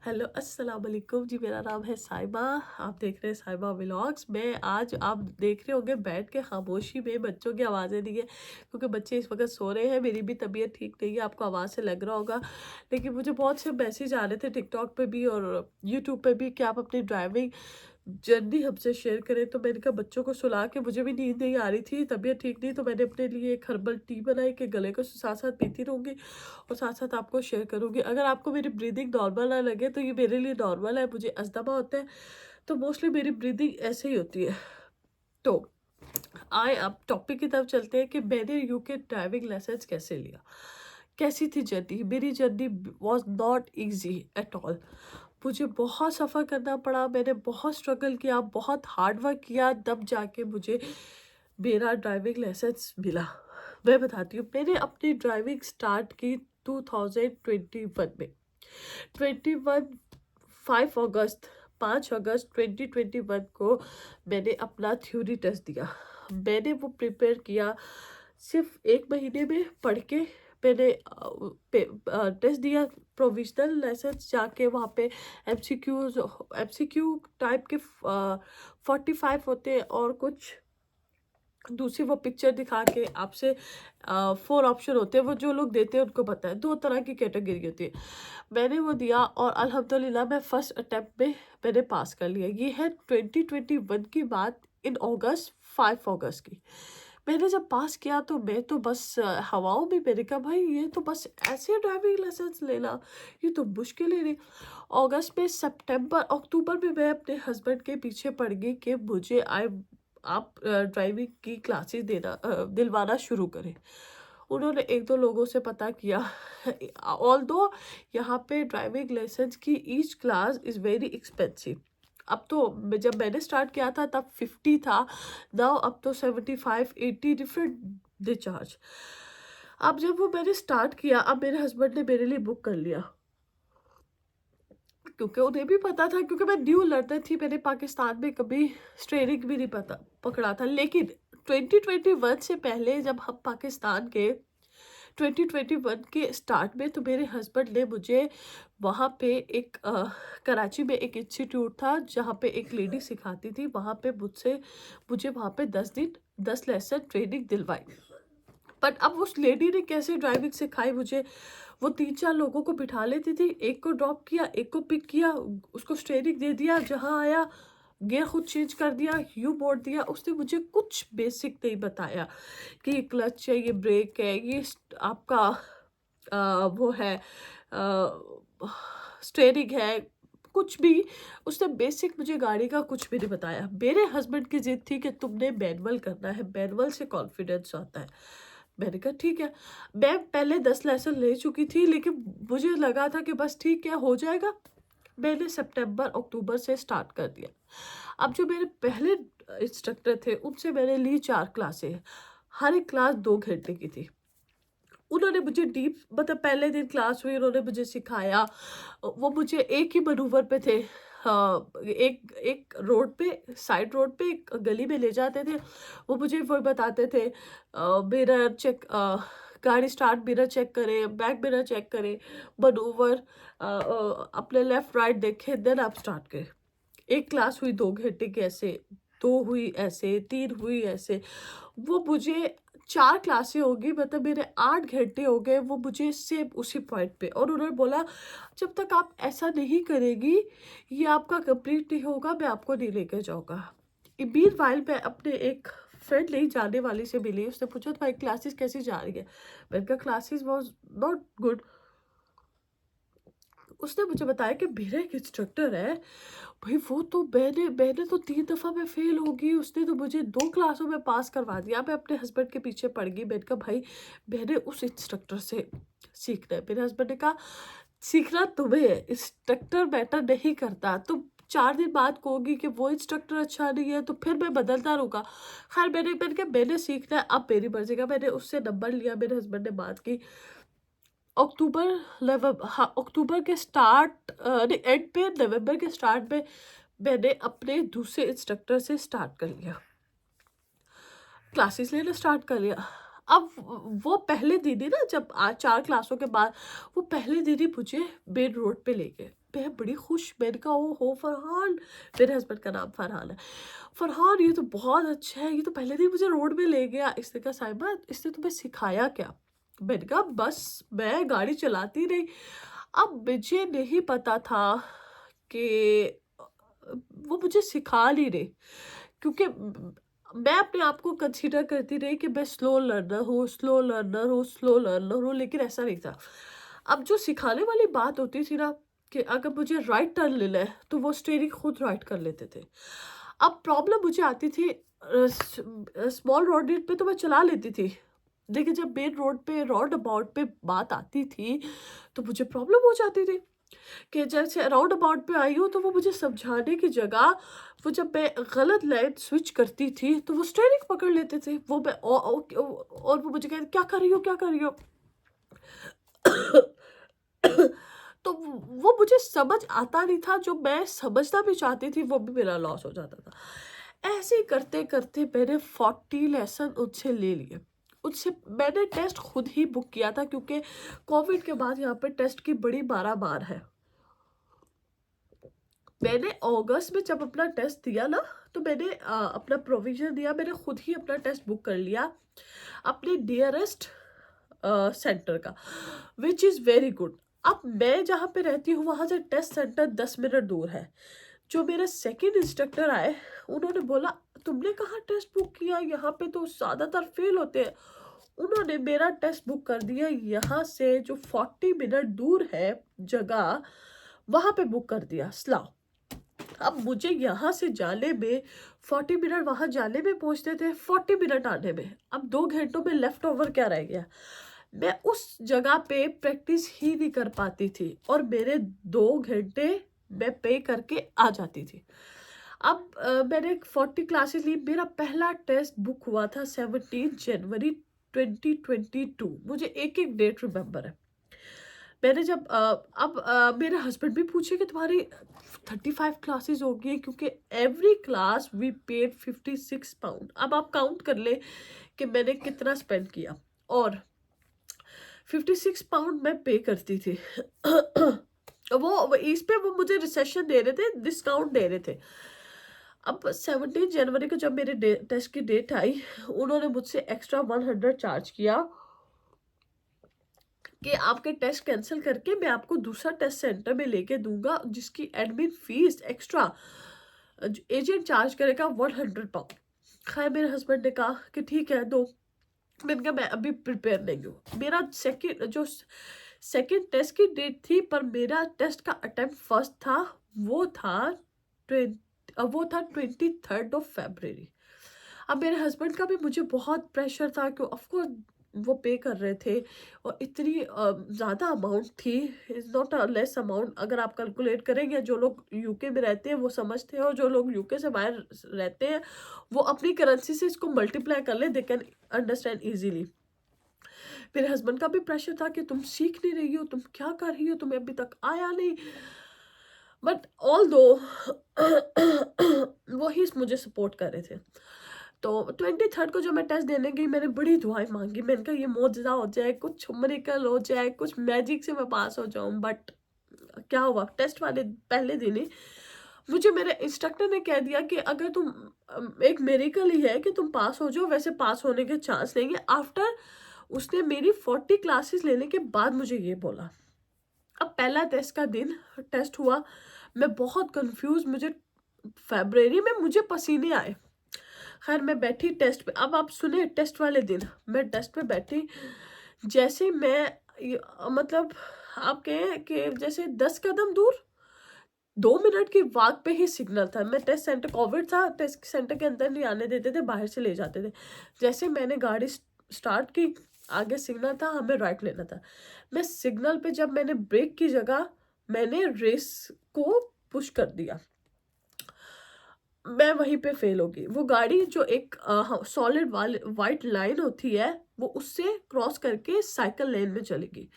Hello अस्सलाम वालेकुम जी। मेरा नाम है साइबा। आप देख रहे हैं साइबा व्लॉग्स। मैं आज आप देख रहे होंगे बैठ के खामोशी में बच्चों की आवाज़ें नहीं है क्योंकि बच्चे इस वक्त सो रहे हैं। मेरी भी तबीयत ठीक नहीं है, आपको आवाज़ से लग रहा होगा। लेकिन मुझे बहुत से मैसेज आ रहे थे टिकटॉक पे भी और यूट्यूब पे भी कि आप अपनी ड्राइविंग जर्नी हमसे शेयर करें। तो मैंने कहा बच्चों को सुला के मुझे भी नींद नहीं आ रही थी, तबीयत ठीक नहीं, तो मैंने अपने लिए एक हर्बल टी बनाई कि गले को साथ साथ पीती रहूँगी और साथ साथ आपको शेयर करूँगी। अगर आपको मेरी ब्रीदिंग नॉर्मल ना लगे तो ये मेरे लिए नॉर्मल है, मुझे अस्थमा होता है तो मोस्टली मेरी ब्रीदिंग ऐसे ही होती है। तो आए अब टॉपिक की तरफ चलते हैं कि मैंने यूके ड्राइविंग लाइसेंस कैसे लिया, कैसी थी जर्नी। मेरी journey was not easy at all. मुझे बहुत सफ़र करना पड़ा, मैंने बहुत स्ट्रगल किया, बहुत हार्ड वर्क किया, तब जाके मुझे मेरा ड्राइविंग लाइसेंस मिला। मैं बताती हूँ, मैंने अपनी ड्राइविंग स्टार्ट की 2021 में। 21 5 अगस्त 5 अगस्त 2021 को मैंने अपना थ्योरी टेस्ट दिया। मैंने वो प्रिपेयर किया सिर्फ 1 महीने में पढ़ के। मैंने टेस्ट दिया, प्रोविजनल लाइसेंस जाके वहाँ पे एमसीक्यू टाइप के 45 होते हैं और कुछ दूसरी वो पिक्चर दिखा के आपसे 4 ऑप्शन होते हैं, वो जो लोग देते हैं उनको पता है। 2 तरह की कैटेगरी होती है। मैंने वो दिया और अल्हम्दुलिल्लाह मैं फर्स्ट अटेम्प्ट में मैंने पास कर लिया। ये है 2021 की बात, इन अगस्त 5 अगस्त की। मैंने जब पास किया तो मैं तो बस हवाओं में, मैंने कहा भाई ये तो बस ऐसे ड्राइविंग लाइसेंस लेना ये तो मुश्किल ही नहीं। अगस्त में, सितंबर अक्टूबर में मैं अपने हस्बैंड के पीछे पड़ गई कि मुझे आप ड्राइविंग की क्लासेस दिलवाना शुरू करें। उन्होंने 1-2 लोगों से पता किया। ऑल्दो यहाँ पे ड्राइविंग लाइसेंस की each class is very expensive. अब तो जब मैंने स्टार्ट किया था तब 50 था, नाउ अब तो 75-80 डिफरेंट दे चार्ज। अब जब वो मैंने स्टार्ट किया, अब मेरे हस्बैंड ने मेरे लिए बुक कर लिया क्योंकि उन्हें भी पता था, क्योंकि मैं न्यू लर्नर थी, मैंने पाकिस्तान में कभी स्टीयरिंग भी नहीं पकड़ा था। लेकिन 2021 से पहले जब हम पाकिस्तान के 2021 के स्टार्ट में, तो मेरे हस्बैंड ने मुझे वहाँ पे एक कराची में एक इंस्टीट्यूट था जहाँ पे एक लेडी सिखाती थी, वहाँ पे मुझे वहाँ पे 10 दिन 10 लेसन ट्रेनिंग दिलवाई। बट अब उस लेडी ने कैसे ड्राइविंग सिखाई मुझे, वो 3-4 लोगों को बिठा लेती थी, एक को ड्रॉप किया, एक को पिक किया, उसको स्टीयरिंग दे दिया, जहाँ आया गियर खुद चेंज कर दिया, यू मोड़ दिया। उसने मुझे कुछ बेसिक नहीं बताया कि ये क्लच है, ये ब्रेक है, ये आपका वो है स्टीयरिंग है, कुछ भी। उसने बेसिक मुझे गाड़ी का कुछ भी नहीं बताया। मेरे हस्बैंड की जिद थी कि तुमने मैनुअल करना है, मैनुअल से कॉन्फिडेंस आता है। मैंने कहा ठीक है। मैं पहले 10 लेसन ले चुकी थी, लेकिन मुझे लगा था कि बस ठीक है हो जाएगा। मैंने सितंबर अक्टूबर से स्टार्ट कर दिया। अब जो मेरे पहले इंस्ट्रक्टर थे उनसे मैंने ली 4 क्लासें, हर एक क्लास 2 घंटे की थी। उन्होंने मुझे डीप, मतलब पहले दिन क्लास हुई, उन्होंने मुझे सिखाया। वो मुझे एक ही मनूवर पे थे, एक एक रोड पे, साइड रोड पे एक गली में ले जाते थे। वो मुझे वो बताते थे मिरर चेक, गाड़ी स्टार्ट, मिरर चेक करें, बैक मिरर चेक करें, मनूवर अपने लेफ्ट राइट देखें, देन आप स्टार्ट करें। एक क्लास हुई 2 घंटे की ऐसे, 2 हुई ऐसे, 3 हुई ऐसे। वो मुझे 4 क्लासें होगी, मतलब मेरे 8 घंटे हो गए वो मुझे सेम उसी पॉइंट पे। और उन्होंने बोला जब तक आप ऐसा नहीं करेगी ये आपका कंप्लीट नहीं होगा, मैं आपको नहीं लेकर जाऊँगा। मीनवाइल मैं अपने एक फ्रेंड नहीं जानने वाली से मिली, उसने पूछा तुम्हारी क्लासेस कैसी जा रही है। मैंने कहा क्लासेस वॉज नॉट गुड। उसने मुझे बताया कि मेरा एक इंस्ट्रक्टर है भाई, वो तो मैंने तो 3 दफ़ा मैं फेल हो गई, उसने तो मुझे 2 क्लासों में पास करवा दिया। मैं अपने हस्बैंड के पीछे पड़ गई। मैंने कहा भाई मैंने उस इंस्ट्रक्टर से सीखना है। मेरे हस्बैंड ने कहा सीखना तुम्हें है, इंस्ट्रक्टर मैटर नहीं करता। तुम 4 दिन बाद कहोगी कि वो इंस्ट्रक्टर अच्छा नहीं है तो फिर मैं बदलता रहूँगा। खैर मैंने कहा मैंने सीखना है, अब मेरी मर्जी का। मैंने उससे नंबर लिया, मेरे हस्बैंड ने बात की। अक्टूबर के स्टार्ट नहीं, एंड पे, नवंबर के स्टार्ट में मैंने अपने दूसरे इंस्ट्रक्टर से स्टार्ट कर लिया, क्लासेस लेना स्टार्ट कर लिया। अब वो पहले दीदी ना, जब आज 4 क्लासों के बाद वो पहले दीदी मुझे मेन रोड पे ले गए। मैं बड़ी खुश, मैंने कहा ओ हो फरहान, मेरे हस्बैंड का नाम फरहान है, फरहान ये तो बहुत अच्छा है, ये तो पहले दिन मुझे रोड में ले गया। इसने कहा साहिबा इसने तुम्हें सिखाया क्या? मैंने कहा बस मैं गाड़ी चलाती रही। अब मुझे नहीं पता था कि वो मुझे सिखा नहीं रहे, क्योंकि मैं अपने आप को कंसीडर करती रही कि मैं स्लो लर्नर हूँ, स्लो लर्नर हूँ, स्लो लर्नर हूँ, लेकिन ऐसा नहीं था। अब जो सिखाने वाली बात होती थी ना, कि अगर मुझे राइट टर्न लेना है तो वो स्टीयरिंग खुद राइट कर लेते थे। अब प्रॉब्लम मुझे आती थी स्मॉल रोड पे तो मैं चला लेती थी, लेकिन जब मेन रोड पे राउंड अबाउट पे बात आती थी तो मुझे प्रॉब्लम हो जाती थी कि जैसे राउंड अबाउट पे आई हूँ तो वो मुझे समझाने की जगह, वो जब मैं गलत लाइन स्विच करती थी तो वो स्टीयरिंग पकड़ लेते थे। वो मैं और वो मुझे कहते क्या कर रही हो, क्या कर रही हो। तो वो मुझे समझ आता नहीं था, जो मैं समझना भी चाहती थी वो भी मेरा लॉस हो जाता था। ऐसे ही करते करते मैंने 40 लेसन उनसे ले लिए। उससे मैंने टेस्ट खुद ही बुक किया था, क्योंकि कोविड के बाद यहाँ पे टेस्ट की बड़ी मारामार है। मैंने अगस्त में जब अपना टेस्ट दिया ना, तो मैंने अपना प्रोविजन दिया, मैंने खुद ही अपना टेस्ट बुक कर लिया अपने नियरेस्ट सेंटर का, विच इज़ वेरी गुड। अब मैं जहाँ पे रहती हूँ वहाँ से टेस्ट सेंटर 10 मिनट दूर है। जो मेरे सेकंड इंस्ट्रक्टर आए, उन्होंने बोला तुमने कहाँ टेस्ट बुक किया, यहाँ पे तो ज़्यादातर फेल होते हैं। उन्होंने मेरा टेस्ट बुक कर दिया यहाँ से जो 40 मिनट दूर है जगह, वहाँ पे बुक कर दिया स्लाव। अब मुझे यहाँ से जाने में 40 मिनट, वहाँ जाने में पहुँचते थे 40 मिनट आने में। अब 2 घंटों में लेफ्ट ओवर क्या रह गया? मैं उस जगह पे प्रैक्टिस ही नहीं कर पाती थी, और मेरे 2 घंटे मैं पे करके आ जाती थी। अब मैंने 40 क्लासेस ली। मेरा पहला टेस्ट बुक हुआ था 17 जनवरी 2022। मुझे एक एक डेट रिमेम्बर है। मैंने जब मेरे हस्बैंड भी पूछे कि तुम्हारी 35 क्लासेस होगी, क्योंकि every class we paid 56 pound. अब आप काउंट कर ले कि मैंने कितना स्पेंड किया, और 56 पाउंड मैं पे करती थी। वो इस पे वो मुझे रिसेशन दे रहे थे, डिस्काउंट दे रहे थे। अब 17 जनवरी को जब मेरे टेस्ट की डेट आई, उन्होंने मुझसे एक्स्ट्रा 100 चार्ज किया कि आपके टेस्ट कैंसिल करके मैं आपको दूसरा टेस्ट सेंटर में लेके दूंगा, जिसकी admin fees extra agent charge करेगा 100 पाउंड। खैर मेरे हस्बैंड ने कहा कि ठीक है दो। मैंने कहा मैं अभी प्रिपेयर नहीं हूँ। मेरा सेकंड टेस्ट की डेट थी, पर मेरा टेस्ट का अटेम्प्ट फर्स्ट था, वो था 23 ऑफ फरवरी। अब मेरे हस्बैंड का भी मुझे बहुत प्रेशर था, कि ऑफकोर्स वो पे कर रहे थे, और इतनी ज़्यादा अमाउंट थी, is not a less amount. अगर आप कैलकुलेट करेंगे, जो लोग यूके में रहते हैं वो समझते हैं, और जो लोग यूके से बाहर रहते हैं वो अपनी करेंसी से इसको मल्टीप्लाई कर ले, दे कैन अंडरस्टैंड ईजीली। मेरे हस्बैंड का भी प्रेशर था कि तुम सीख नहीं रही हो, तुम क्या कर रही हो, तुम्हें अभी तक आया नहीं। बट ऑल दो वो ही मुझे सपोर्ट कर रहे थे। तो 23 को जो मैं टेस्ट देने गई, मैंने बड़ी दुआएं मांगी। मैंने कहा ये मौजज़ा हो जाए, कुछ मिरेकल हो जाए, कुछ मैजिक से मैं पास हो जाऊं। बट क्या हुआ, टेस्ट वाले पहले दिन ही मुझे मेरे इंस्ट्रक्टर ने कह दिया कि अगर तुम एक मिरेकल ही है कि तुम पास हो जाओ, वैसे पास होने के चांस नहीं है। आफ्टर उसने मेरी 40 क्लासेस लेने के बाद मुझे ये बोला। अब पहला टेस्ट का दिन टेस्ट हुआ, मैं बहुत कंफ्यूज, मुझे फरवरी में मुझे पसीने आए। खैर मैं बैठी टेस्ट पे। अब आप सुने, टेस्ट वाले दिन मैं टेस्ट पे बैठी, जैसे मैं मतलब आप कहें कि जैसे 10 कदम दूर 2 मिनट की वॉक पे ही सिग्नल था। मैं टेस्ट सेंटर, कोविड था, टेस्ट सेंटर के अंदर नहीं आने देते थे, बाहर से ले जाते थे। जैसे मैंने गाड़ी स्टार्ट की, आगे सिग्नल था, हमें राइट लेना था। मैं सिग्नल पे जब मैंने ब्रेक की जगह मैंने रेस को पुश कर दिया, मैं वहीं पे फेल होगी। वो गाड़ी जो एक सॉलिड वाइट लाइन होती है, वो उससे क्रॉस करके साइकिल लेन में चलेगी।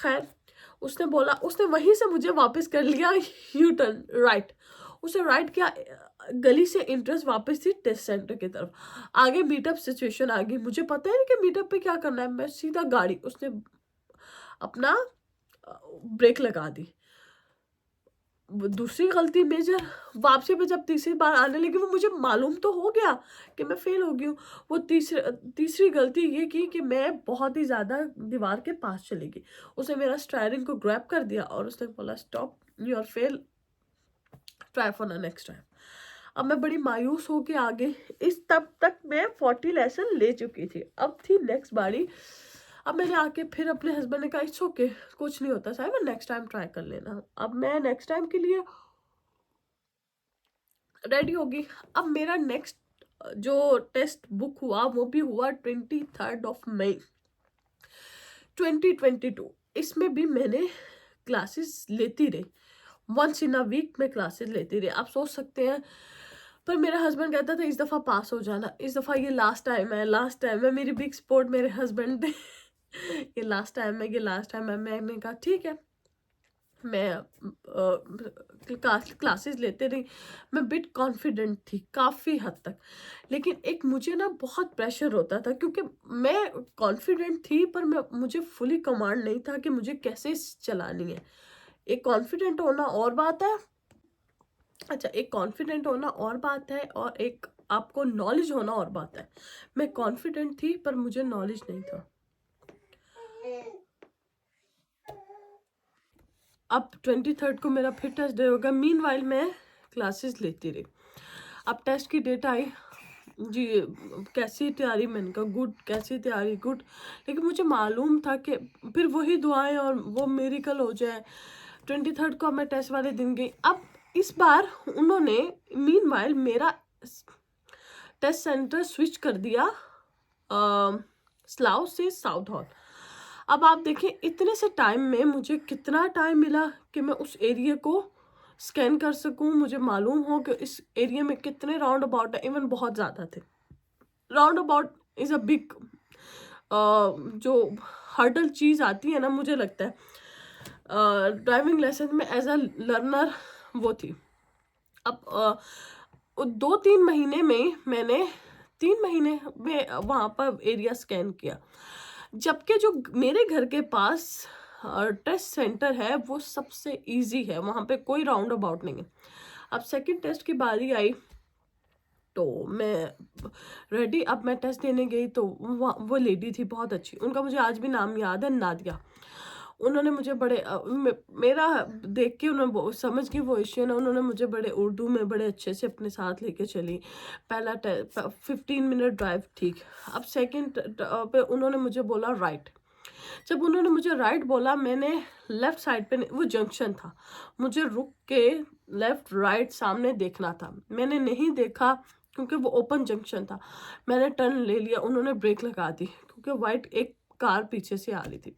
खैर उसने बोला, उसने वहीं से मुझे वापस कर लिया यू टर्न राइट। उसे राइट किया, गली से इंटरेस्ट वापस थी टेस्ट सेंटर की तरफ। आगे मीटअप सिचुएशन आ गई, मुझे पता है नहीं कि मीटअप पे क्या करना है, मैं सीधा गाड़ी, उसने अपना ब्रेक लगा दी। दूसरी गलती मेजर, वापसी पे जब तीसरी बार आने लगी, वो मुझे मालूम तो हो गया कि मैं फेल हो गई हूँ। वो तीसरी गलती ये की कि मैं बहुत ही ज़्यादा दीवार के पास चली गई। उसने मेरा स्टीयरिंग को ग्रैब कर दिया और उसने बोला stop, you are fail, try for the next time. अब मैं बड़ी मायूस होके आगे, इस तब तक मैं 40 लेसन ले चुकी थी, अब थी नेक्स्ट बारी। अब मैंने आके फिर अपने हस्बैंड ने कहा इट्स ओके, कुछ नहीं होता साहिबा, नेक्स्ट टाइम ट्राई कर लेना। अब मैं नेक्स्ट टाइम के लिए रेडी होगी। अब मेरा नेक्स्ट जो टेस्ट बुक हुआ वो भी हुआ 23 मई 2022। इसमें भी मैंने क्लासेस लेती रही, वंस इन अ वीक में क्लासेस लेती रही। आप सोच सकते हैं, पर मेरा हस्बैंड कहता था इस दफ़ा पास हो जाना, इस दफ़ा ये लास्ट टाइम है, लास्ट टाइम है। मेरी बिग सपोर्ट मेरे हस्बैंड थे ये लास्ट टाइम है, ये लास्ट टाइम है। मैंने कहा ठीक है, मैं क्लासेस लेते रही। मैं बिट कॉन्फिडेंट थी काफ़ी हद तक, लेकिन एक मुझे ना बहुत प्रेशर होता था, क्योंकि मैं कॉन्फिडेंट थी पर मुझे फुली कमांड नहीं था कि मुझे कैसे चलानी है। एक कॉन्फिडेंट होना और बात है, अच्छा एक कॉन्फिडेंट होना और बात है, और एक आपको नॉलेज होना और बात है। मैं कॉन्फिडेंट थी पर मुझे नॉलेज नहीं था। अब 23 को मेरा फिर टेस्ट डे होगा। मीनवाइल मैं क्लासेस लेती रही। अब टेस्ट की डेट आई जी, कैसी तैयारी, मैंने कहा गुड, कैसी तैयारी गुड, लेकिन मुझे मालूम था कि फिर वही दुआएं और वो मेरिकल हो जाए। 23 को मैं टेस्ट वाले दिन गई। अब इस बार उन्होंने मीनवाइल मेरा टेस्ट सेंटर स्विच कर दिया स्लाउ से साउथ हॉल। अब आप देखें इतने से टाइम में मुझे कितना टाइम मिला कि मैं उस एरिया को स्कैन कर सकूं, मुझे मालूम हो कि इस एरिया में कितने राउंड अबाउट है। इवन बहुत ज़्यादा थे। Round about is a big जो हर्डल चीज़ आती है ना, मुझे लगता है ड्राइविंग लेसन में एज अ लर्नर वो थी। अब 2-3 महीने में मैंने 3 महीने में वहाँ पर एरिया स्कैन किया, जबकि जो मेरे घर के पास टेस्ट सेंटर है वो सबसे इजी है, वहाँ पे कोई राउंड अबाउट नहीं है। अब सेकंड टेस्ट की बारी आई तो मैं रेडी, अब मैं टेस्ट देने गई तो वो लेडी थी बहुत अच्छी, उनका मुझे आज भी नाम याद है, नादिया। उन्होंने मुझे बड़े मेरा देख के उन्होंने समझ गई वो एशियन है, उन्होंने मुझे बड़े उर्दू में बड़े अच्छे से अपने साथ लेके चली। पहला 15 मिनट ड्राइव ठीक। अब सेकंड पे उन्होंने मुझे बोला राइट। जब उन्होंने मुझे राइट बोला, मैंने लेफ़्ट साइड पे, वो जंक्शन था, मुझे रुक के लेफ़्ट राइट सामने देखना था, मैंने नहीं देखा क्योंकि वो ओपन जंक्शन था। मैंने टर्न ले लिया, उन्होंने ब्रेक लगा दी क्योंकि वाइट एक कार पीछे से आ रही थी।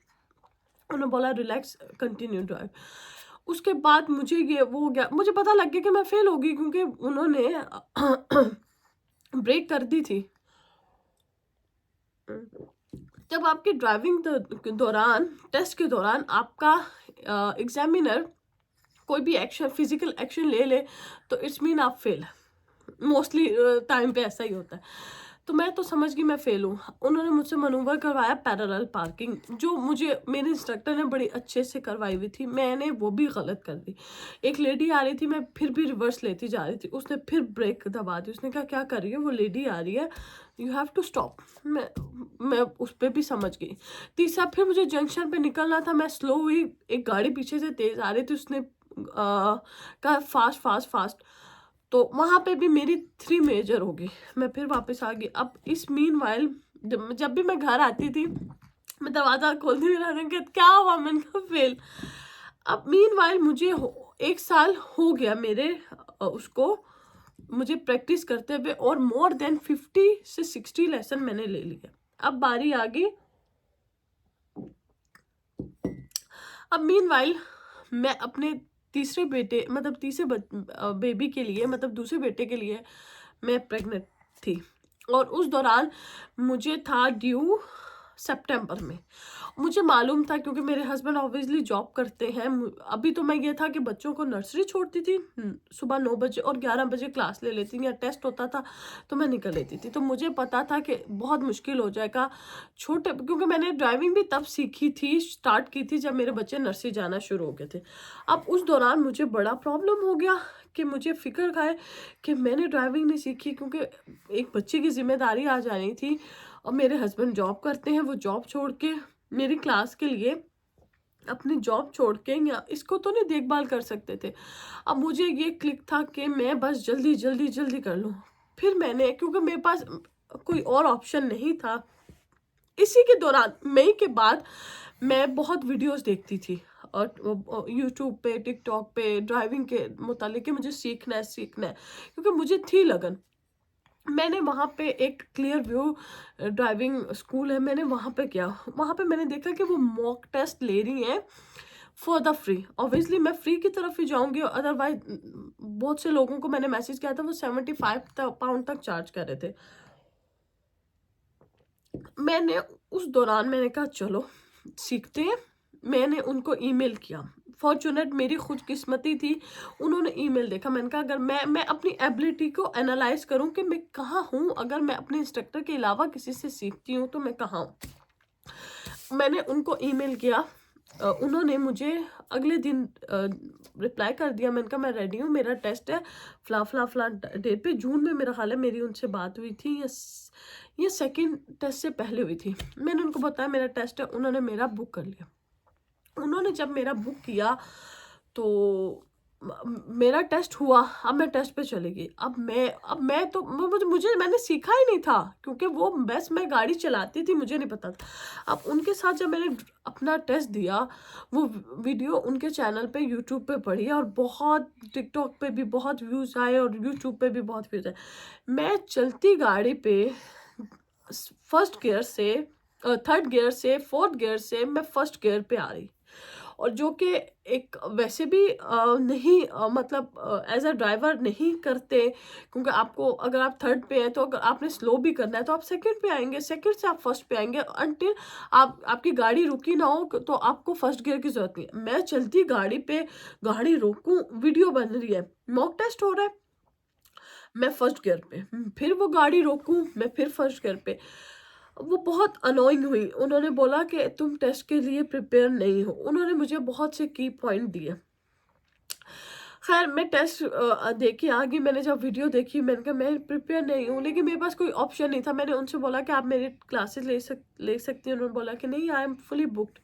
उन्होंने बोला रिलैक्स, कंटिन्यू ड्राइव। उसके बाद मुझे ये वो हो गया, मुझे पता लग गया कि मैं फेल हो गई क्योंकि उन्होंने ब्रेक कर दी थी। जब आपकी ड्राइविंग के दौरान, टेस्ट के दौरान आपका एग्जामिनर कोई भी एक्शन, फिजिकल एक्शन ले ले तो इट्स मीन आप फेल। मोस्टली टाइम पे ऐसा ही होता है। तो मैं तो समझ गई मैं फेल हूँ। उन्होंने मुझसे मनूवर करवाया पैरेलल पार्किंग, जो मुझे मेरे इंस्ट्रक्टर ने बड़ी अच्छे से करवाई हुई थी, मैंने वो भी गलत कर दी। एक लेडी आ रही थी, मैं फिर भी रिवर्स लेती जा रही थी, उसने फिर ब्रेक दबा दी। उसने कहा क्या कर रही है, वो लेडी आ रही है, यू हैव टू स्टॉप। मैं उस पर भी समझ गई। तीसरा, फिर मुझे जंक्शन पे निकलना था, मैं स्लो हुई, एक गाड़ी पीछे से तेज आ रही थी, उसने कहा फास्ट फास्ट फास्ट, तो वहाँ पे भी मेरी 3 मेजर हो गई। मैं फिर वापस आ गई। अब इस मीनवाइल जब भी मैं घर आती थी, मैं दरवाज़ा खोलती मेरा हस्बैंड क्या हुआ, मैंने कहा फेल। अब मीनवाइल मुझे 1 साल हो गया मेरे उसको मुझे प्रैक्टिस करते हुए, और मोर देन 50 से 60 लेसन मैंने ले लिया। अब बारी आ गई। अब मीनवाइल मैं अपने तीसरे बेटे, मतलब तीसरे बेबी के लिए, मतलब दूसरे बेटे के लिए मैं प्रेग्नेंट थी, और उस दौरान मुझे था ड्यू सितंबर में। मुझे मालूम था क्योंकि मेरे हस्बैंड ऑब्वियसली जॉब करते हैं। अभी तो मैं ये था कि बच्चों को नर्सरी छोड़ती थी सुबह 9 बजे और 11 बजे क्लास ले लेती थी, या टेस्ट होता था तो मैं निकल लेती थी। तो मुझे पता था कि बहुत मुश्किल हो जाएगा छोटे, क्योंकि मैंने ड्राइविंग भी तब सीखी थी, स्टार्ट की थी जब मेरे बच्चे नर्सरी जाना शुरू हो गए थे। अब उस दौरान मुझे बड़ा प्रॉब्लम हो गया कि मुझे फ़िक्र खाए कि मैंने ड्राइविंग नहीं सीखी, क्योंकि एक बच्चे की ज़िम्मेदारी आ जानी थी और मेरे हस्बैंड जॉब करते हैं। वो जॉब छोड़ के मेरी क्लास के लिए अपनी जॉब छोड़ के या इसको तो नहीं देखभाल कर सकते थे। अब मुझे ये क्लिक था कि मैं बस जल्दी जल्दी जल्दी कर लूँ। फिर मैंने, क्योंकि मेरे पास कोई और ऑप्शन नहीं था, इसी के दौरान मई के बाद मैं बहुत वीडियोस देखती थी और यूट्यूब पे, टिकटॉक पे ड्राइविंग के मुतालिक कि मुझे सीखना है, क्योंकि मुझे थी लगन। मैंने वहाँ पे एक क्लियर व्यू ड्राइविंग स्कूल है, मैंने वहाँ पे किया। वहाँ पे मैंने देखा कि वो मॉक टेस्ट ले रही हैं फॉर द फ्री। ऑब्वियसली मैं फ्री की तरफ ही जाऊँगी, अदरवाइज बहुत से लोगों को मैंने मैसेज किया था, वो 75 पाउंड तक चार्ज कर रहे थे। मैंने उस दौरान मैंने कहा चलो सीखते हैं। मैंने उनको ईमेल किया। फॉर्चुनेट मेरी खुशकिस्मती थी, उन्होंने ईमेल देखा। मैंने कहा अगर मैं अपनी एबिलिटी को एनालाइज करूं कि मैं कहाँ हूँ, अगर मैं अपने इंस्ट्रक्टर के अलावा किसी से सीखती हूँ तो मैं कहाँ हूँ। मैंने उनको ईमेल किया। उन्होंने मुझे अगले दिन रिप्लाई कर दिया। मैंने कहा मैं रेडी हूँ, मेरा टेस्ट है फला डेट पे, जून में मेरा ख्याल है मेरी उनसे बात हुई थी, ये सेकंड टेस्ट से पहले हुई थी। मैंने उनको बताया मेरा टेस्ट है, उन्होंने मेरा बुक कर लिया। उन्होंने जब मेरा बुक किया तो मेरा टेस्ट हुआ। अब मैं टेस्ट पे चली गई। अब मैं तो मैंने सीखा ही नहीं था, क्योंकि वो बस मैं गाड़ी चलाती थी, मुझे नहीं पता था। अब उनके साथ जब मैंने अपना टेस्ट दिया, वो वीडियो उनके चैनल पे यूट्यूब पे पड़ी और बहुत टिकटॉक पे भी बहुत व्यूज़ आए और यूट्यूब पे भी बहुत व्यूज़ आए। मैं चलती गाड़ी पे फर्स्ट गियर से थर्ड गियर से फोर्थ गियर से मैं फर्स्ट गियर पे आ रही, और जो कि एक वैसे भी नहीं मतलब एज अ ड्राइवर नहीं करते, क्योंकि आपको अगर आप थर्ड पे हैं तो अगर आपने स्लो भी करना है तो आप सेकंड पे आएंगे, सेकंड से आप फर्स्ट पे आएंगे अनटिल आपकी गाड़ी रुकी ना हो, तो आपको फर्स्ट गियर की जरूरत नहीं है। मैं चलती गाड़ी पे गाड़ी रोकूं, वीडियो बन रही है, मॉक टेस्ट हो रहा है, मैं फर्स्ट गियर पे, फिर वो गाड़ी रोकूं, मैं फिर फर्स्ट गियर पे। वो बहुत अनोइंग हुई। उन्होंने बोला कि तुम टेस्ट के लिए प्रिपेयर नहीं हो। उन्होंने मुझे बहुत से की पॉइंट दिए। खैर मैं टेस्ट दे के आ गई। मैंने जब वीडियो देखी मैंने कहा मैं प्रिपेयर नहीं हूँ, लेकिन मेरे पास कोई ऑप्शन नहीं था। मैंने उनसे बोला कि आप मेरी क्लासेस ले सकती हैं। उन्होंने बोला कि नहीं, आई एम फुली बुक्ड।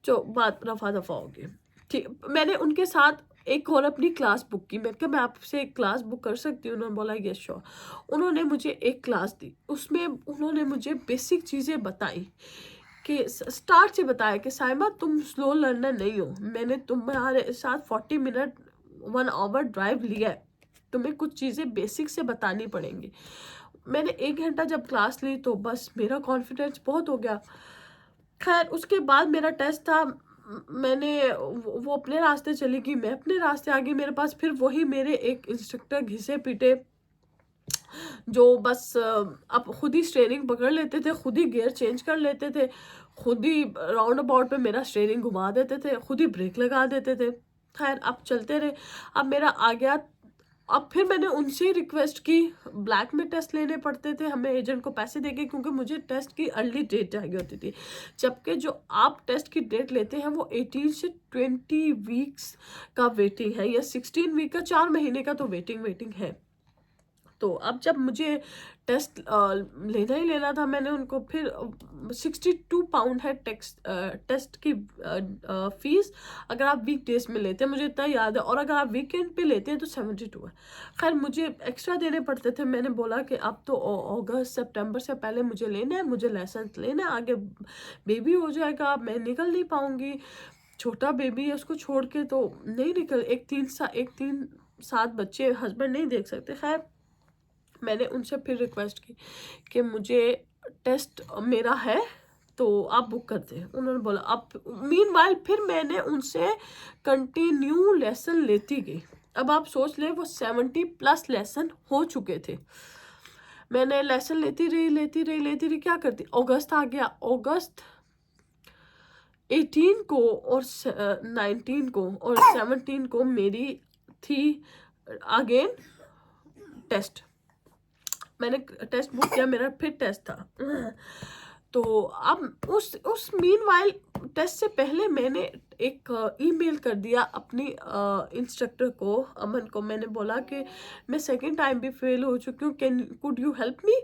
तो बात रफा दफा होगी। ठीक, मैंने उनके साथ एक और अपनी क्लास बुक की। मैंने कहा मैं आपसे एक क्लास बुक कर सकती हूँ? उन्होंने बोला यस श्योर। उन्होंने मुझे एक क्लास दी, उसमें उन्होंने मुझे बेसिक चीज़ें बताई कि स्टार्ट से बताया कि साइमा तुम स्लो लर्नर नहीं हो, मैंने तुम्हारे साथ 40 मिनट 1 आवर ड्राइव लिया है, तुम्हें कुछ चीज़ें बेसिक से बतानी पड़ेंगी। मैंने 1 घंटा जब क्लास ली तो बस मेरा कॉन्फिडेंस बहुत हो गया। खैर उसके बाद मेरा टेस्ट था। मैंने वो अपने रास्ते चली गई, मैं अपने रास्ते आ गई। मेरे पास फिर वही मेरे एक इंस्ट्रक्टर घिसे पीटे जो बस अब खुद ही स्टीयरिंग पकड़ लेते थे, खुद ही गियर चेंज कर लेते थे, खुद ही राउंड अबाउट पे मेरा स्टीयरिंग घुमा देते थे, खुद ही ब्रेक लगा देते थे। खैर अब चलते रहे। अब मेरा आ गया। अब फिर मैंने उनसे रिक्वेस्ट की, ब्लैक में टेस्ट लेने पड़ते थे हमें एजेंट को पैसे देके, क्योंकि मुझे टेस्ट की अर्ली डेट चाहिए होती थी, जबकि जो आप टेस्ट की डेट लेते हैं वो 18 से 20 वीक्स का वेटिंग है, या 16 वीक का, 4 महीने का तो वेटिंग है। तो अब जब मुझे टेस्ट लेना ही लेना था, मैंने उनको फिर 62 पाउंड है टेस्ट की फीस, अगर आप वीक डेज में लेते हैं, मुझे इतना याद है, और अगर आप वीकेंड पे लेते हैं तो 72 है। खैर मुझे एक्स्ट्रा देने पड़ते थे। मैंने बोला कि अब तो अगस्त सितंबर से पहले मुझे लेना है, मुझे लाइसेंस लेना है, आगे बेबी हो जाएगा, मैं निकल नहीं पाऊँगी, छोटा बेबी है, उसको छोड़ के तो नहीं निकल, एक 3 सात बच्चे हस्बैंड नहीं देख सकते। खैर मैंने उनसे फिर रिक्वेस्ट की कि मुझे टेस्ट मेरा है तो आप बुक कर दें। उन्होंने बोला अब मीनवाइल फिर मैंने उनसे कंटिन्यू लेसन लेती गई। अब आप सोच लें वो 70+ लेसन हो चुके थे। मैंने लेसन लेती रही, क्या करती, अगस्त आ गया, अगस्त 18 को और 19 को और 17 को मेरी थी अगेन टेस्ट। मैंने टेस्ट बुक किया, मेरा फिर टेस्ट था। तो अब उस मीनवाइल टेस्ट से पहले मैंने एक ईमेल कर दिया अपनी इंस्ट्रक्टर को, अमन को। मैंने बोला कि मैं सेकंड टाइम भी फेल हो चुकी हूँ, कुड यू हेल्प मी।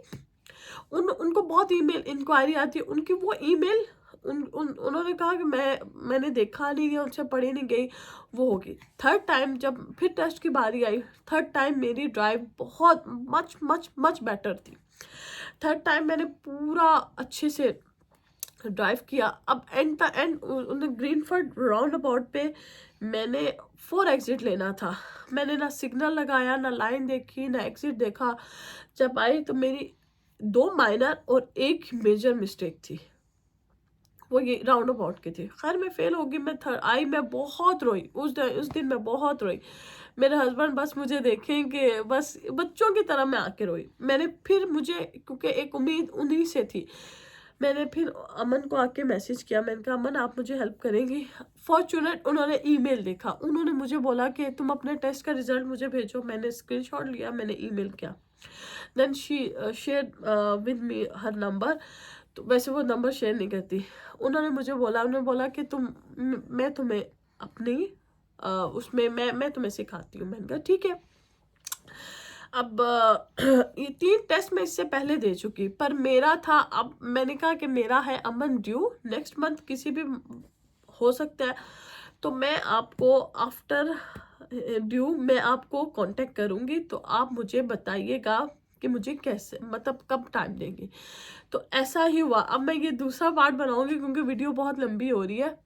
उनको बहुत ईमेल इंक्वायरी आती है, उनकी वो ईमेल उन्होंने कहा कि मैंने देखा नहीं गया, उनसे पढ़ी नहीं गई, वो होगी। थर्ड टाइम जब फिर टेस्ट की बारी आई, थर्ड टाइम मेरी ड्राइव बहुत मच मच मच बेटर थी। थर्ड टाइम मैंने पूरा अच्छे से ड्राइव किया। अब एंड ग्रीनफर्ड राउंड अबाउट पे मैंने 4 एग्जिट लेना था। मैंने ना सिग्नल लगाया, ना लाइन देखी, ना एग्जिट देखा। जब आई तो मेरी 2 माइनर और 1 मेजर मिस्टेक थी, वो ये राउंड अबाउट की थी। खैर मैं फेल हो गई। मैं बहुत रोई उस दिन मैं बहुत रोई। मेरे हस्बैंड बस मुझे देखें कि बस बच्चों की तरह मैं आके रोई। मुझे क्योंकि एक उम्मीद उन्हीं से थी, मैंने फिर अमन को आके मैसेज किया। मैंने कहा अमन आप मुझे हेल्प करेंगी। फॉर्चुनेट उन्होंने ईमेल देखा, उन्होंने मुझे बोला कि तुम अपने टेस्ट का रिजल्ट मुझे भेजो। मैंने स्क्रीनशॉट लिया, मैंने ईमेल किया। Then she share with me her number. तो वैसे वो नंबर शेयर नहीं करती। उन्होंने बोला कि मैं तुम्हें अपनी उसमें मैं तुम्हें सिखाती हूँ। मैंने कहा ठीक है। अब ये 3 टेस्ट मैं इससे पहले दे चुकी, पर मेरा था, अब मैंने कहा कि मेरा है अमन ड्यू नेक्स्ट मंथ, किसी भी हो सकता है। तो मैं आपको आफ्टर ड्यू मैं आपको कांटेक्ट करूँगी, तो आप मुझे बताइएगा कि मुझे कैसे, मतलब कब टाइम देंगी। तो ऐसा ही हुआ। अब मैं ये दूसरा पार्ट बनाऊंगी क्योंकि वीडियो बहुत लंबी हो रही है।